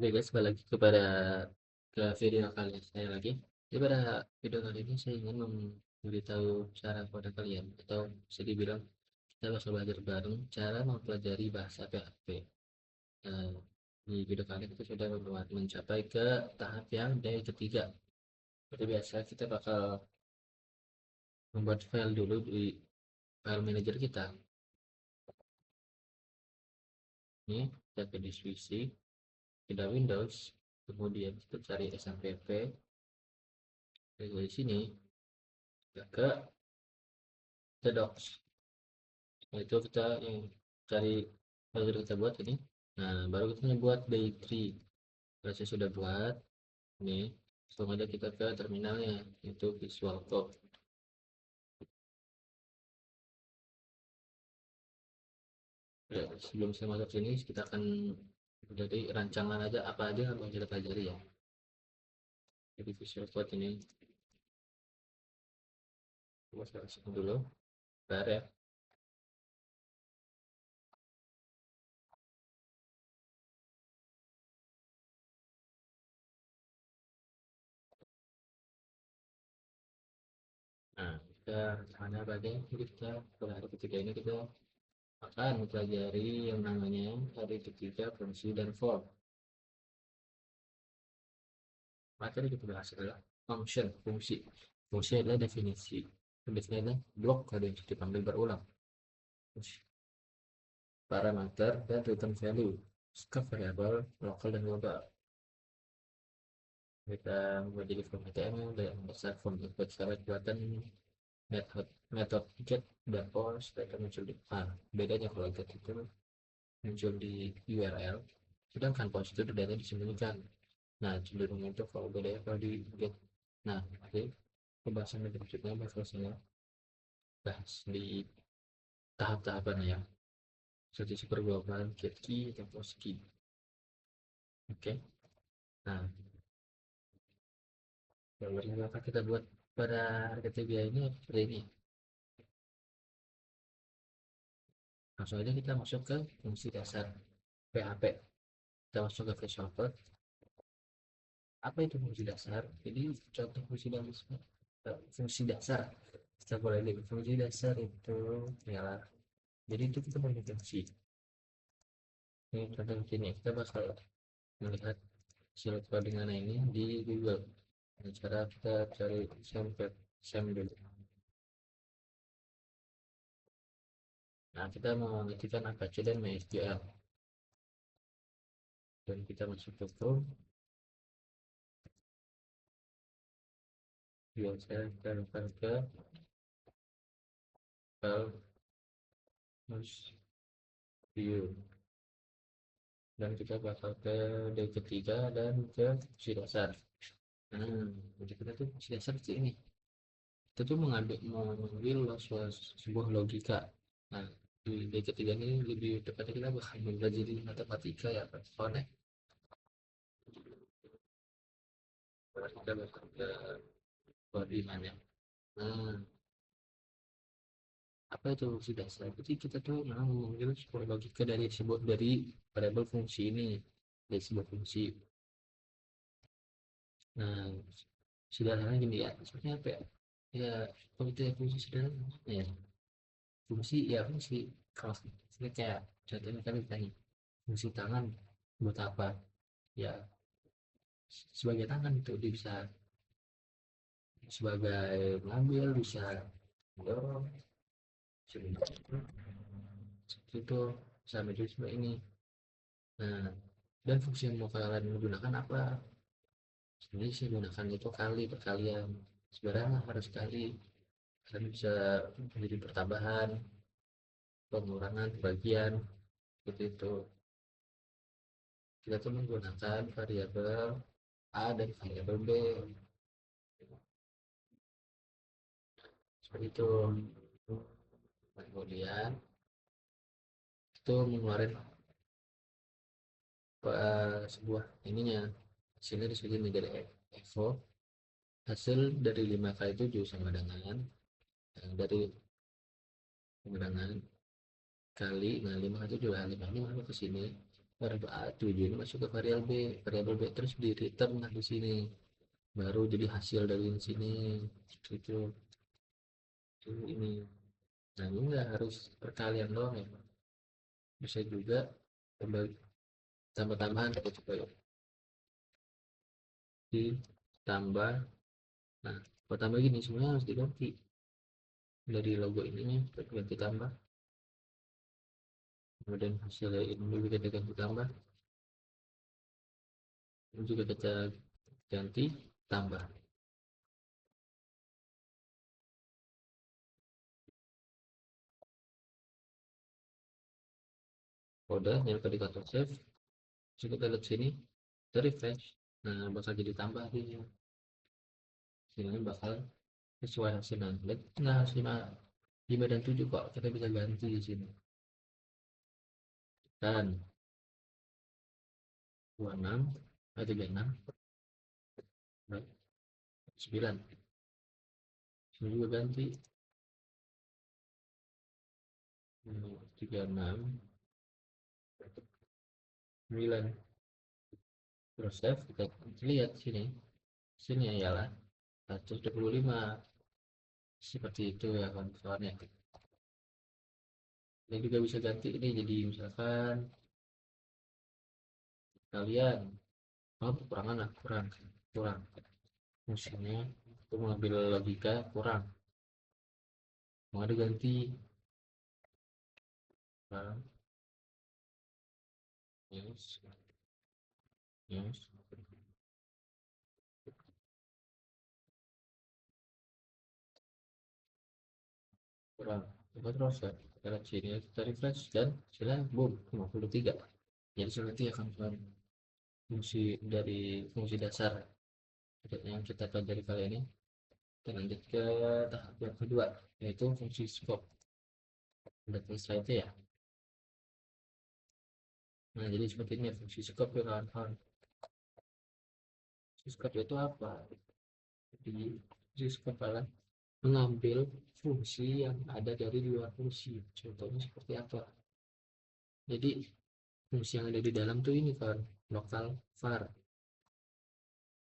Oke guys, balik lagi ke video kali saya lagi. Jadi pada video kali ini saya ingin memberitahu cara kepada kalian atau bisa dibilang kita bakal belajar bareng cara mempelajari bahasa PHP. Nah, di video kali kita sudah mencapai ke tahap yang dari ketiga. Seperti biasa kita bakal membuat file dulu di file manager kita. Ini kita ke divisi, kita Windows, kemudian kita cari SMPP. Dari sini kita ke docs. Nah, itu kita yang cari folder kita buat ini. Nah, baru kita buat day 3. Kalau saya sudah buat ini, langsung aja kita ke terminalnya, itu Visual Code. Ya, sebelum saya masuk sini, kita akan jadi rancangan aja apa aja yang mau kita pelajari ya. Jadi Visual Code ini, saya masuk dulu, bentar ya. Nah, kita rencana bagian kita pada hari ketiga ini kita akan mempelajari yang namanya hari ketiga fungsi dan form. Materi kita bahas adalah function, fungsi. Fungsi adalah definisi. Definisi adalah blok kode yang dipanggil berulang. Parameter dan return value. Scope variabel, lokal dan global. Kita memiliki form HTML dan dasar form input secara buatan metode get dan post data muncul di bedanya kalau get itu muncul di URL, sedangkan post itu data disembunyikan. Nah, cenderung itu kalau bedanya kalau di get. Nah, oke. Pembahasan berikutnya bakal saya bahas di tahap-tahapannya ya, seperti super global, get key, dan post key. Oke. Nah, yang akan kita buat pada ketiga ini seperti ini. Langsung aja kita masuk ke fungsi dasar PHP. Kita masuk ke Visual Code. Apa itu fungsi dasar? Jadi contoh fungsi dasar. Kita boleh lihat fungsi dasar itu ialah, jadi itu kita punya fungsi. Ini contoh sini kita bakal melihat hasil codingan ini di Google. Cara kita cari SAM dulu. Nah, kita mau mengetikkan Apache dan MySQL. Dan kita masuk ke Chrome. Biasa kita lakukan ke file view. Dan kita bakal ke day ketiga dan ke fungsi dasar. Nah, jadi kita tuh fungsi dasar seperti ini. Kita tuh mengambil sebuah logika. Nah, di day ketiga ini lebih tepatnya kita bakal belajar matematika ya, connect. Kita bakal ke koordinatnya. Nah, apa itu fungsi dasar? Jadi kita tuh mengambil sebuah logika dari variabel fungsi ini, dari sebuah fungsi. Nah, sederhananya gini ya, sebenarnya apa ya? Ya, kalau kita fungsi sederhana ya, fungsi kalau ini kayak contohnya kan ditanya fungsi tangan buat apa? Ya, sebagai tangan itu dia bisa sebagai mengambil, bisa mendorong, seperti itu, sama juga ini. Nah, dan fungsi yang mau kalian menggunakan apa? Sebenarnya saya gunakan itu kali perkalian. Sebenarnya harus kali, kalian bisa menjadi pertambahan, pengurangan, bagian, seperti itu. Kita tuh menggunakan variabel A dan variabel B, seperti itu. Kemudian itu mengeluarkan sebuah ininya, hasilnya di sini menjadi evo. Hasil dari 5 kali 7 sama dengan dari pengurangan kali, nah 5 kali 7, 5 ini masuk ke sini, variabel A 7 ini masuk ke variabel B terus di return lah di sini, baru jadi hasil dari sini itu ini. Nah ini nggak harus perkalian doang ya, bisa juga tambah-tambahan kita coba ya, ditambah. Nah kalau tambah gini semuanya harus diganti dari logo ininya, ganti tambah, kemudian hasilnya ini juga kita ganti tambah, ini juga kita ganti tambah. Udah nyampe di kantor save, terus kita lihat sini, kita refresh, nah bakal jadi tambah ini, sini bakal sesuai hasilnya. Nah hasilnya 5 dan 7 kok kita bisa ganti di sini, dan 26 atau 36 9, sini juga ganti 36 9, terus save, kita lihat sini, sini ya lah 125, seperti itu ya kan soalnya. Ini juga bisa ganti ini jadi misalkan kalian kekurangan lah, kurang kurang fungsinya untuk mengambil logika kurang, mau ada ganti kurang, yes yes kurang, coba terus ya kita lihat sini, kita refresh dan hasilnya boom 53. Jadi seperti akan fungsi dari fungsi dasar yang kita pelajari kali ini. Kita lanjut ke tahap yang kedua, yaitu fungsi scope. Udah selesai itu ya. Nah jadi seperti ini fungsi scope ya kawan-kawan. Fungsi scope itu apa? Jadi fungsi scope adalah mengambil fungsi yang ada dari luar fungsi. Contohnya seperti apa? Jadi fungsi yang ada di dalam tuh ini kan lokal var.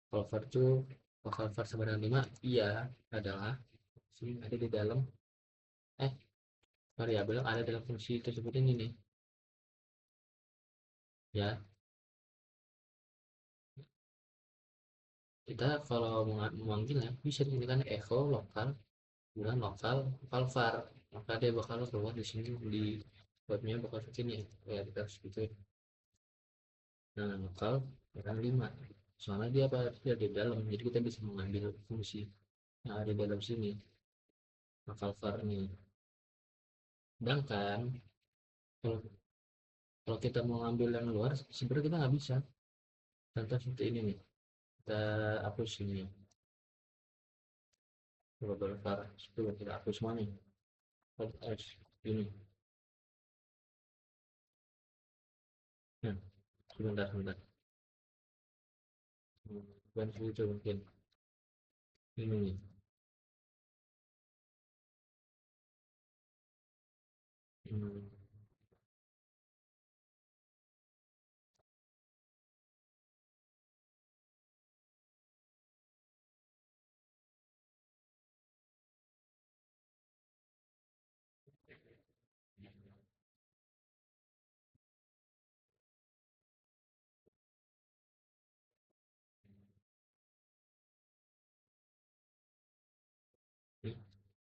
Kalau var itu lokal var sama dengan 5, iya adalah fungsi yang ada di dalam eh variabel yang ada dalam fungsi tersebut ini nih. Ya, kita kalau memanggilnya bisa digunakan echo lokal dengan lokal lokal var, maka dia bakal keluar di sini di webnya bakal begini ya, kita harus gitu. Nah lokal dengan 5, soalnya dia apa, dia di dalam, jadi kita bisa mengambil fungsi yang ada di dalam sini lokal var ini. Sedangkan kalau kalau kita mau ngambil yang luar sebenarnya kita nggak bisa. Contoh seperti ini nih, kita hapus ini global var, sebelum kita hapus semuanya. Alt ini, nah sebentar sebentar, bukan itu mungkin ini nih. Hmm,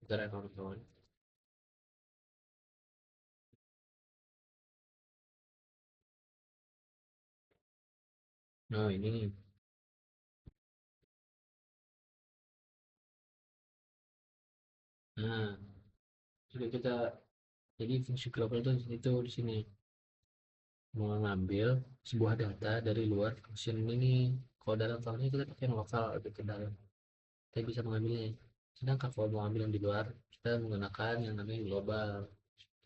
bentar ya kawan-kawan. Nah ini, nah jadi kita, jadi fungsi global itu di sini mengambil sebuah data dari luar function ini. Kalau dalam filenya kita pakai yang lokal lebih ke dalam, kita bisa mengambilnya. Sedangkan kalau mau ambil yang di luar, kita menggunakan yang namanya global,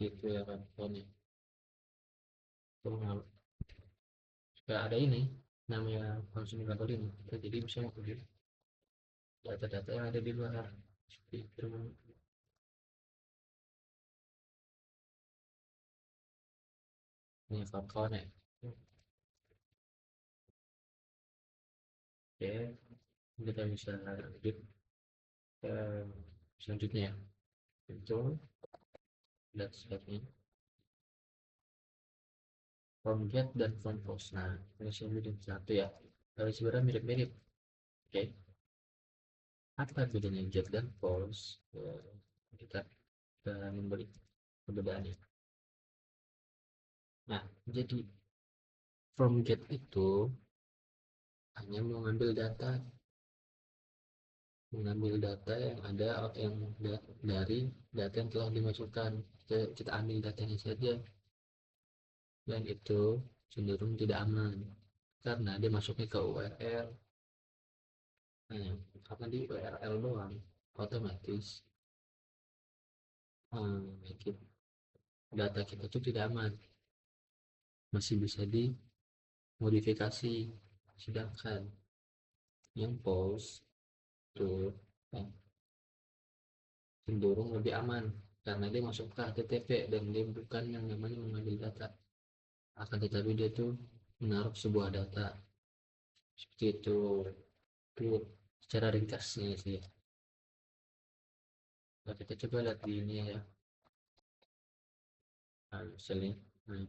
gitu ya kan filenya. Supaya ada ini namanya function global ini, kita jadi bisa mengambil data-data yang ada di luar, seperti itu. Ini kawan-kawan ya. Oke, kita bisa lanjut ke selanjutnya ya. Itu lihat slide-nya. From get dan from post. Nah, ini sih satu ya. Tapi sebenarnya mirip-mirip. Oke, apa bedanya get dan post? Kita memberi perbedaannya. Nah, jadi from get itu hanya mengambil data yang ada yang dari data yang telah dimasukkan. Kita ambil datanya saja, dan itu cenderung tidak aman karena dia masuknya ke URL. Nah, karena di URL doang, otomatis data kita itu tidak aman, masih bisa dimodifikasi. Sedangkan yang post itu cenderung lebih aman karena dia masuk ke HTTP dan dia bukan yang namanya mengambil data, akan tetapi dia tuh menaruh sebuah data seperti itu secara ringkasnya sih. Nah, kita coba lihat di ini ya. Nah, misalnya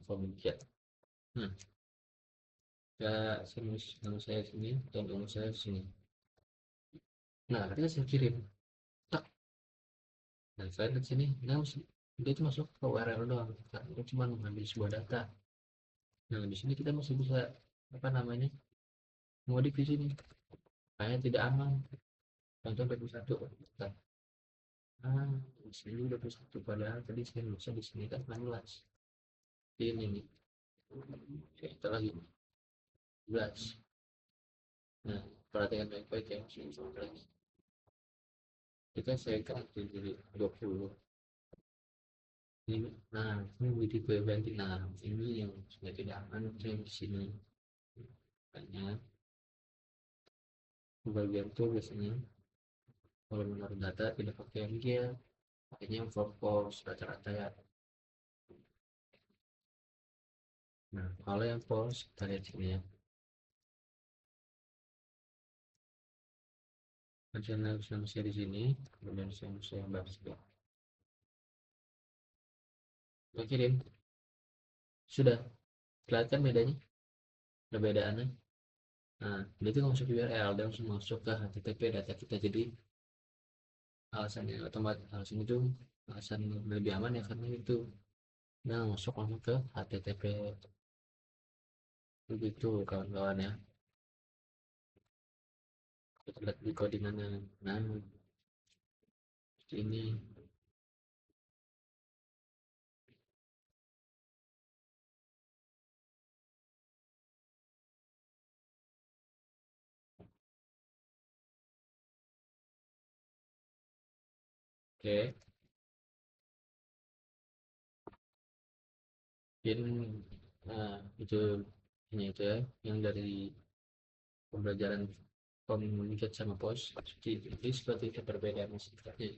format. Nah, ya sini nama saya sini dan nama saya sini. Nah, ketika saya kirim, tak, dan saya lihat sini, nah dia itu masuk ke URL doang, dia cuma mengambil sebuah data. Nah, di sini kita masih bisa apa namanya modif di sini, kayak tidak aman. Contoh 21. Nah, di sini 21 padahal tadi saya bisa di sini kan 16. Ini nih. Oke, kita lagi 11. Nah, perhatikan baik-baik ya, lagi. Kita saya kan jadi 20. Ini, nah, ini di ganti. Nah, ini yang sudah tidak aman, saya di sini. Makanya bagian itu biasanya kalau menaruh data tidak pakai yang dia, pakainya yang from post rata-rata ya. Nah, kalau yang post kita lihat sini ya. Channel saya di sini, kemudian saya bahas ya. Saya kirim, sudah kelihatan bedanya, perbedaannya. Nah, dia itu masuk URL dan langsung masuk ke HTTP data kita. Jadi alasannya otomatis, alasan itu alasan lebih aman ya karena itu. Nah, masuk langsung ke HTTP begitu kawan-kawan ya. Kita lihat di codingannya. Nah, seperti ini. Oke, mungkin itu hanya itu ya yang dari pembelajaran komunikasi sama pos. Seperti itu perbedaan sifatnya.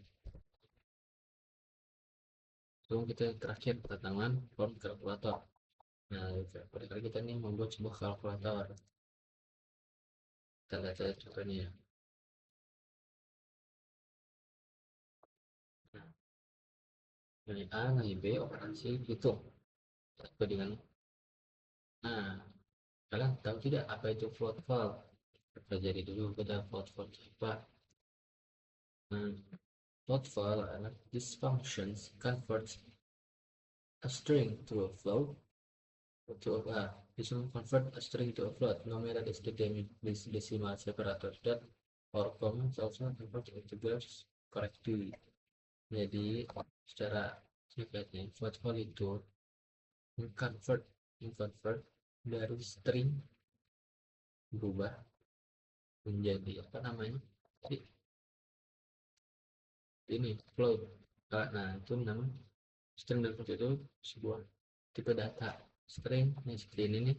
Lalu kita terakhir tentang form kalkulator. Nah, pada kali kita ini membuat sebuah kalkulator. Kita lihat saja contohnya ya. Nah, nilai A, nilai B, operasi hitung. Apa dengan, nah, kalian tahu tidak apa itu float valve? Pelajari dulu kita float valve apa. Nah, float valve adalah this functions converts a string to a float this will convert a string to a float no matter the decimal separator that or comments also convert integers correctly. Jadi secara singkatnya float valve itu convert dari string berubah menjadi apa namanya, jadi ini float. Nah, itu namanya string dan float itu sebuah tipe data. String yang seperti ini nih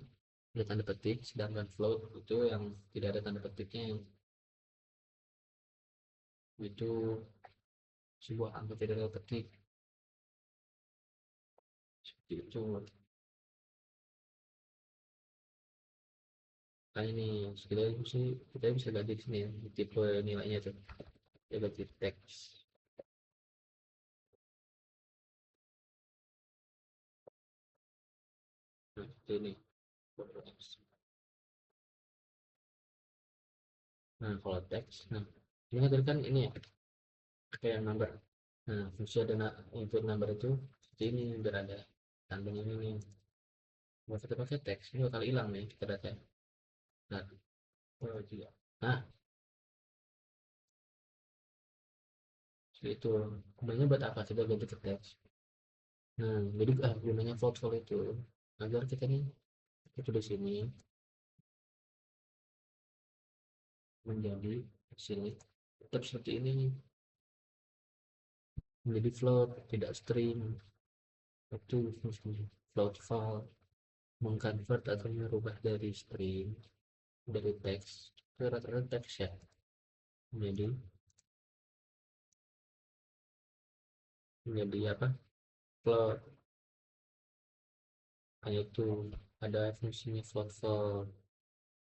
ada tanda petik, sedangkan float itu yang tidak ada tanda petiknya, itu sebuah angka tidak ada petik seperti itu. Makanya nih kita bisa ganti di sini di tipe nilainya tuh. Ya ganti teks. Nah, ini. Nah, kalau teks, nah ini kan ini ya kayak number. Nah, fungsi ada input number itu seperti ini biar ada tandanya ini nih. Kalau kita pakai teks ini bakal hilang nih kita data. Nah, oh, iya. Nah, seperti itu. Gunanya buat apa? Coba ganti ke teks. Nah, jadi gunanya float float itu agar kita nih itu di sini menjadi sini tetap seperti ini menjadi float tidak string itu fungsi float file mengconvert atau merubah dari string dari teks ke rata-rata teks ya menjadi apa float hanya itu ada fungsinya float file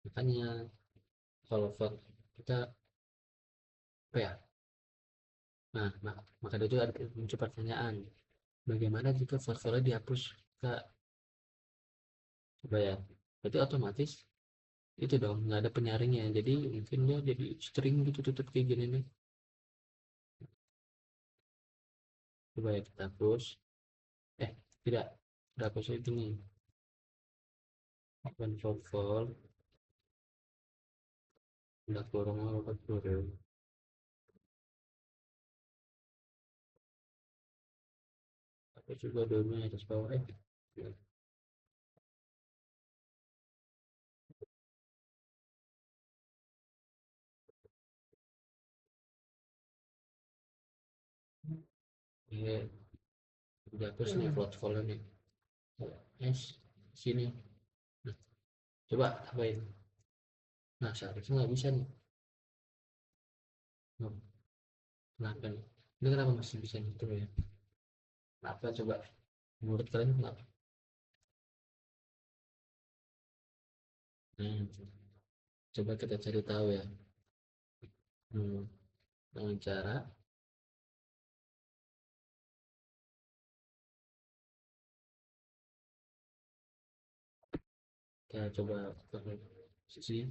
makanya kalau float kita apa ya maka itu ada muncul pertanyaan bagaimana jika float file dihapus kak coba ya berarti otomatis itu dong nggak ada penyaringnya jadi mungkin dia jadi string gitu tutup kayak gini nih coba ya kita hapus eh tidak udah hapus itu nih control fold udah kurang apa kurang apa juga dulunya atas bawah ya udah hapus nih float fold nih yes sini nah, coba apain nah seharusnya nggak bisa nih nah, kenapa nih ini kenapa masih bisa gitu ya kenapa coba menurut kalian kenapa coba kita cari tahu ya hmm, dengan cara kita coba sisi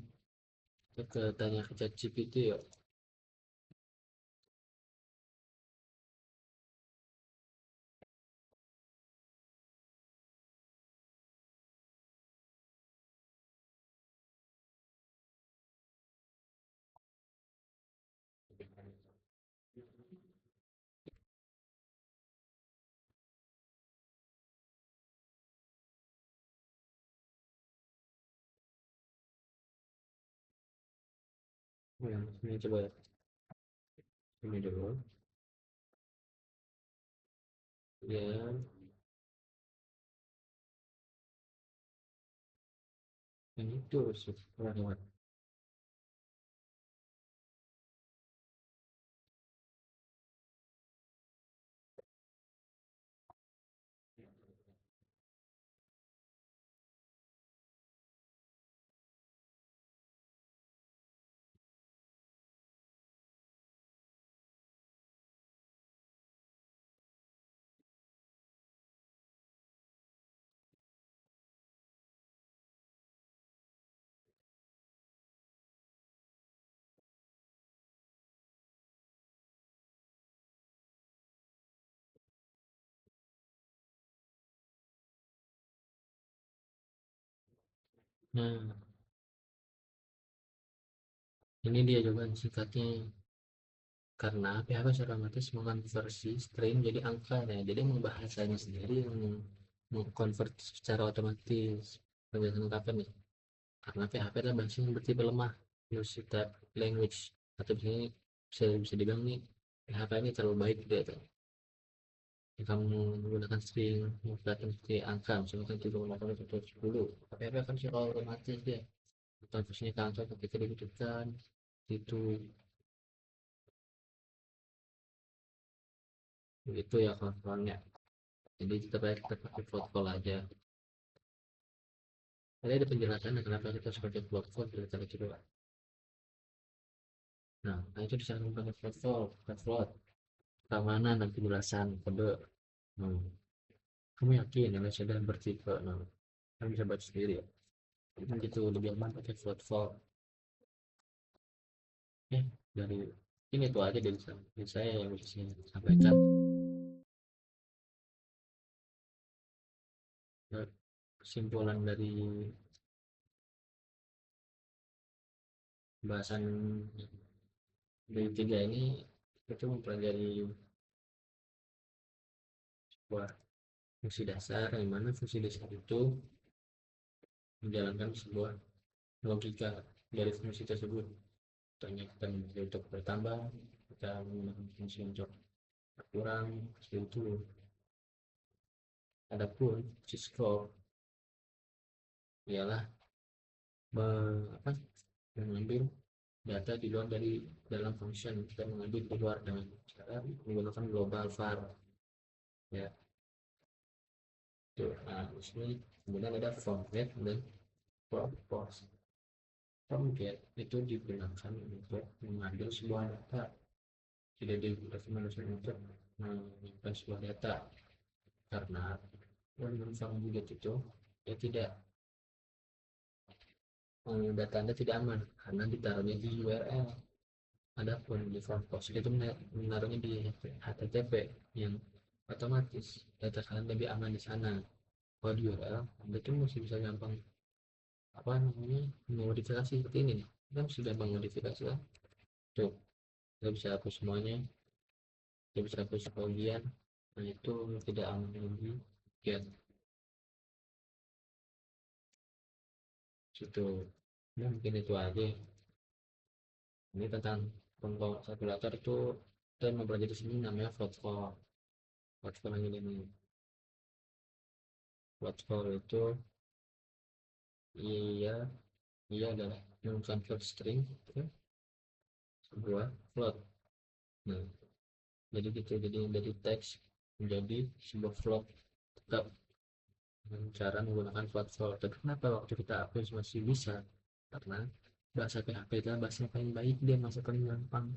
ke tanya ke ChatGPT ya ini coba ya ini dulu ya yang itu lewat nah ini dia jawaban singkatnya karena PHP secara otomatis mengkonversi string jadi angka ya jadi bahasanya sendiri yang mengkonvert secara otomatis penjelasan kapan nih karena PHP adalah bahasa yang bertipe lemah multi type language atau bisa dibilang nih PHP ini terlalu baik gitu ya kamu menggunakan string menggunakan seperti angka misalkan 7,8 atau 10 tapi apa akan secara otomatis ya konversinya ke angka ketika dibutuhkan itu itu ya kawan-kawannya jadi kita pakai float call aja ada penjelasannya kenapa kita harus pakai float float dari tadi kedua. Nah, itu disarankan pakai float keamanan dan penjelasan kode. Hmm. Kamu yakin yang sudah bertipe? Nah, kamu bisa baca sendiri ya. Gitu lebih aman pakai float. Dari ini tuh aja dari saya yang bisa saya sampaikan. Kesimpulan dari bahasan D3 ini, itu mempelajari sebuah fungsi dasar, yang mana fungsi dasar itu menjalankan sebuah logika dari fungsi tersebut. Contohnya kita memiliki untuk bertambah, kita menggunakan fungsi untuk berkurang, seperti itu. Adapun fungsi scope ialah apa, mengambil data di luar dari dalam function, kita mengambil di luar dengan cara menggunakan global var, ya. Tuh, nah, di sini kemudian ada format dan purpose. Format itu digunakan untuk mengambil sebuah data, tidak digunakan untuk mengambil sebuah data, karena dalam format itu ya tidak, data Anda tidak aman karena ditaruhnya di URL. Adapun di front post itu menaruhnya di HTTP yang otomatis data kalian lebih aman di sana. Kalau di URL Anda tuh masih bisa gampang apa namanya modifikasi seperti ini nih. Kita masih gampang modifikasi kan. Tuh, kita bisa hapus semuanya, kita bisa hapus bagian. Nah, itu tidak aman lagi. Ya, situ. Ya, mungkin itu aja. Ini tentang pembawa kalkulator itu kita mempelajari di sini namanya float yang ini. Float itu iya iya adalah men-convert string ke sebuah float. Nah, jadi gitu, jadi dari teks menjadi sebuah float tetap dengan cara menggunakan float. Tapi kenapa waktu kita upload masih bisa? Karena bahasa PHP itu bahasa yang paling baik, dia masih paling gampang.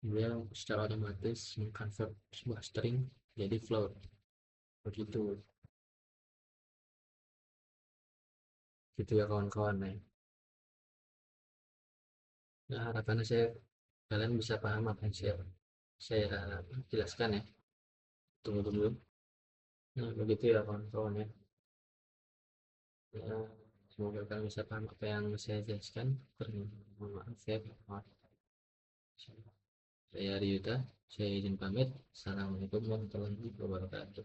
Dia secara otomatis mengconvert sebuah string jadi float. Begitu, gitu ya kawan-kawan ya. Nah, harapannya kalian bisa paham apa yang saya jelaskan ya. Tunggu dulu. Nah, begitu ya kawan-kawan ya. Ya, semoga kalian bisa paham apa yang saya jelaskan. Mohon maaf ya. Saya Ryuta, saya izin pamit. Assalamualaikum warahmatullahi wabarakatuh.